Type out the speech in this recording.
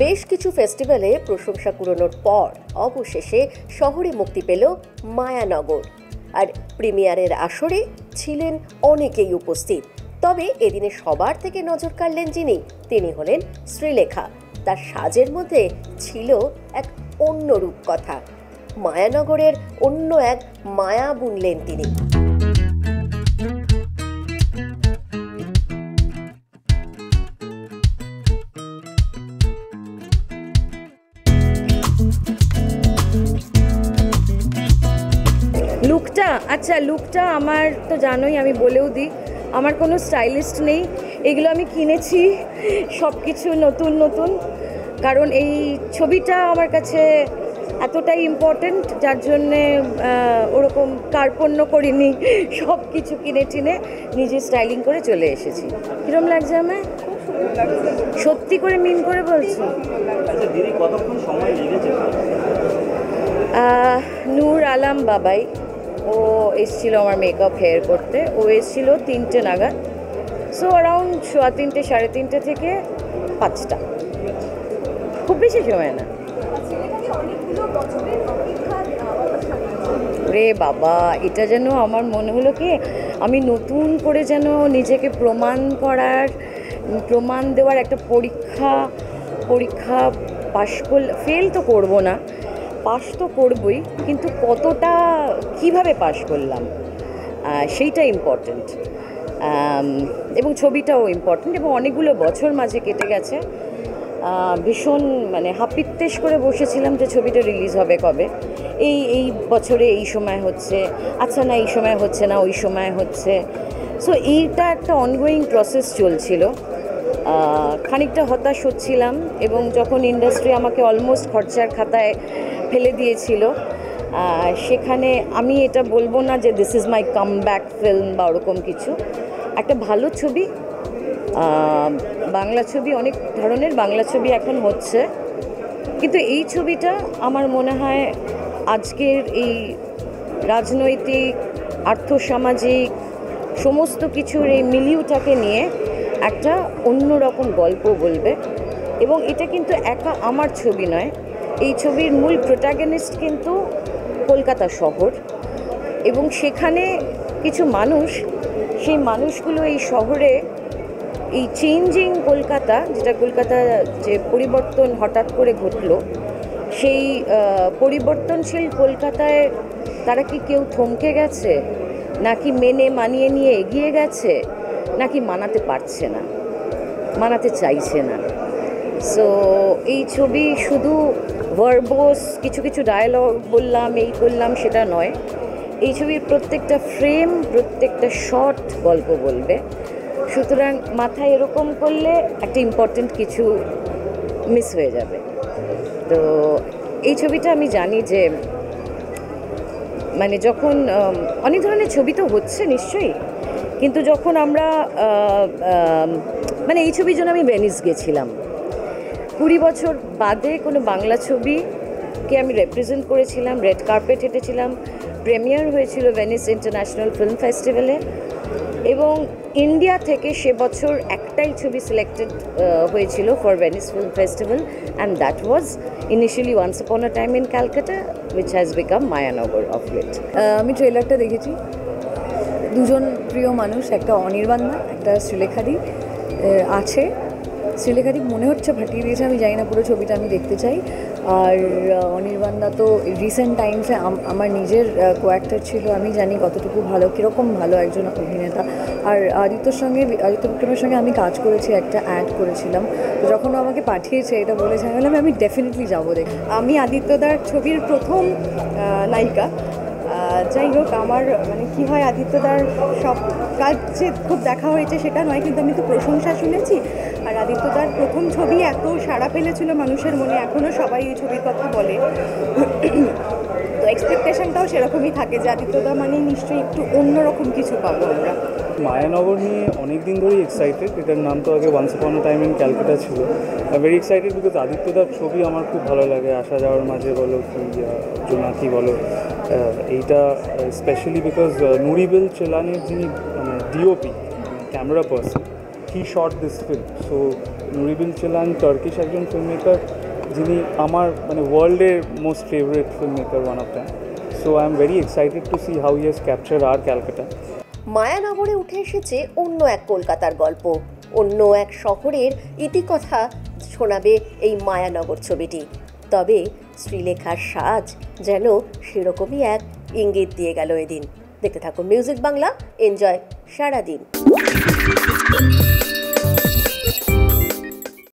বেশ কিছু ফেস্টিভ্যালে প্রশংসা কুড়োনোর পর অবশেষে শহরে মুক্তি পেল মায়ানগর। আর প্রিমিয়ারের আসরে ছিলেন অনেকেই উপস্থিত। তবে এদিনে সবার থেকে নজর কাড়লেন যিনি, তিনি হলেন শ্রীলেখা। তার সাজের মধ্যে ছিল এক অন্য রূপকথা। মায়ানগরের অন্য এক মায়া বুনলেন তিনি। লুকটা আমার তো জানোই, আমি বলেও দিই আমার কোনো স্টাইলিস্ট নেই। এগুলো আমি কিনেছি সব কিছু নতুন, কারণ এই ছবিটা আমার কাছে এতটাই ইম্পর্টেন্ট, যার জন্যে ওরকম কার্পণ্য করিনি, সব কিছু কিনে টিনে নিজে স্টাইলিং করে চলে এসেছি। কিরম লাগছে আমায়? সত্যি করে মিন করে বলছি। নূর আলম বাবাই ও এসেছিলো আমার মেকআপ হেয়ার করতে। ও এসেছিল 3টে নাগাদ, সো অ্যারাউন্ড 3:15 3:30 থেকে 5টা, খুব বেশি সময় না। রে বাবা, এটা যেন আমার মনে হলো কি আমি নতুন করে যেন নিজেকে প্রমাণ দেওয়ার একটা পরীক্ষা পাশ করলে, ফেল তো করবো না, পাশ তো করবই, কিন্তু কতটা কিভাবে পাশ করলাম সেইটা ইম্পর্ট্যান্ট, এবং ছবিটাও ইম্পর্ট্যান্ট। এবং অনেকগুলো বছর মাঝে কেটে গেছে, ভীষণ হাপিত্তেশ করে বসেছিলাম যে ছবিটা রিলিজ হবে কবে, এই বছরে এই সময় হচ্ছে, আচ্ছা না এই সময় হচ্ছে না, ওই সময় হচ্ছে। সো এইটা একটা অনগোয়িং প্রসেস চলছিল। খানিকটা হতাশ হচ্ছিলাম, এবং যখন ইন্ডাস্ট্রি আমাকে অলমোস্ট খরচার খাতায় ফেলে দিয়েছিল, সেখানে আমি এটা বলবো না যে this is my comeback film বা ওরকম কিছু। একটা ভালো ছবি, বাংলা ছবি, অনেক ধরনের বাংলা ছবি এখন হচ্ছে, কিন্তু এই ছবিটা আমার মনে হয় আজকের এই রাজনৈতিক আর্থসামাজিক সমস্ত কিছুর এই মিলিউটাকে নিয়ে একটা অন্যরকম গল্প বলবে। এবং এটা কিন্তু একা আমার ছবি নয়, এই ছবির মূল প্রোটাগনিস্ট কিন্তু কলকাতা শহর, এবং সেখানে কিছু মানুষ, সেই মানুষগুলো এই শহরে এই চেঞ্জিং কলকাতা, যেটা কলকাতা যে পরিবর্তন হঠাৎ করে ঘটলো, সেই পরিবর্তনশীল কলকাতায় তারা কি কেউ থমকে গেছে, নাকি মেনে মানিয়ে নিয়ে এগিয়ে গেছে, নাকি মানাতে পারছে না, মানাতে চাইছে না। সো এই ছবি শুধু ভার্বোস কিছু ডায়ালগ বললাম, এই করলাম, সেটা নয়। এই ছবির প্রত্যেকটা ফ্রেম, প্রত্যেকটা শট গল্প বলবে। সুতরাং মাথায় এরকম করলে একটা ইম্পর্টেন্ট কিছু মিস হয়ে যাবে। তো এই ছবিটা আমি জানি যে যখন অনেক ধরনের ছবি তো হচ্ছে নিশ্চয়ই, কিন্তু যখন আমরা এই ছবির জন্য আমি ভেনিস গেছিলাম, 20 বছর বাদে কোনো বাংলা ছবিকে আমি রিপ্রেজেন্ট করেছিলাম, রেড কার্পেট হেঁটেছিলাম, প্রিমিয়ার হয়েছিল ভেনিস ইন্টারন্যাশনাল ফিল্ম ফেস্টিভ্যালে, এবং ইন্ডিয়া থেকে সে বছর একটাই ছবি সিলেক্টেড হয়েছিল for Venice film festival, and that was initially once upon a time in Calcutta, which has become মায়ানগর অফ লেট। আমি ট্রেলারটা দেখেছি, দুজন প্রিয় মানুষ, একটা অনির্বাণদা, একটা শ্রীলেখাদি আছে। শ্রীলেখাদি মনে হচ্ছে ফাটিয়ে দিয়েছে, আমি জানি না, পুরো ছবিটা আমি দেখতে চাই। আর অনির্বাণদা তো রিসেন্ট টাইমসে আমার নিজের কোঅ্যাক্টর ছিল, আমি জানি কতটুকু ভালো, কীরকম ভালো একজন অভিনেতা। আর আদিত্য বিক্রমের সঙ্গে আমি কাজ করেছি, একটা অ্যাড করেছিলাম, তো যখন আমাকে পাঠিয়েছে এটা বলেছে, আমি বললাম আমি ডেফিনেটলি যাবো দেখি। আমি আদিত্যদার ছবির প্রথম নায়িকা। যাই হোক, আমার কী হয়, আদিত্যদার সব কাজ যে খুব দেখা হয়েছে সেটা নয়, কিন্তু আমি তো প্রশংসা শুনেছি। আর আদিত্যদার প্রথম ছবি এত সাড়া ফেলেছিল মানুষের মনে, এখনও সবাই এই ছবির কথা বলে, তো এক্সপেকটেশনটাও সেরকমই থাকে যে আদিত্যদা নিশ্চয়ই একটু অন্যরকম কিছু পাবো আমরা। মায়ানগর নিয়ে অনেক দিন ধরেই এক্সাইটেড। এটার নাম তো আগে once upon a time in Calcutta ছিল। ভেরি এক্সাইটেড বিকজ আদিত্যদার ছবি আমার খুব ভালো লাগে, আসা যাওয়ার মাঝে বলো কি জোনাকি বলো, এইটা স্পেশালি বিকজ নুরিবেল চেলানের যিনি DOP, camera person, he shot this film. So Nuri Bilge Ceylan Turkish একজন ফিল্ম মেকার, যিনি আমার মানে ওয়ার্ল্ডের most favourite film maker, one of them. So I am very excited to see how he has capture our Calcutta. মায়ানগরে উঠে এসেছে অন্য এক কলকাতার গল্প, অন্য এক শহরের ইতিকথা শোনাবে এই মায়ানগর ছবিটি। তবে শ্রীলেখার সাজ যেন সেরকমই এক ইঙ্গিত দিয়ে গেল এদিন। দেখতে থাকুন মিউজিক বাংলা, এনজয় সারাদিন।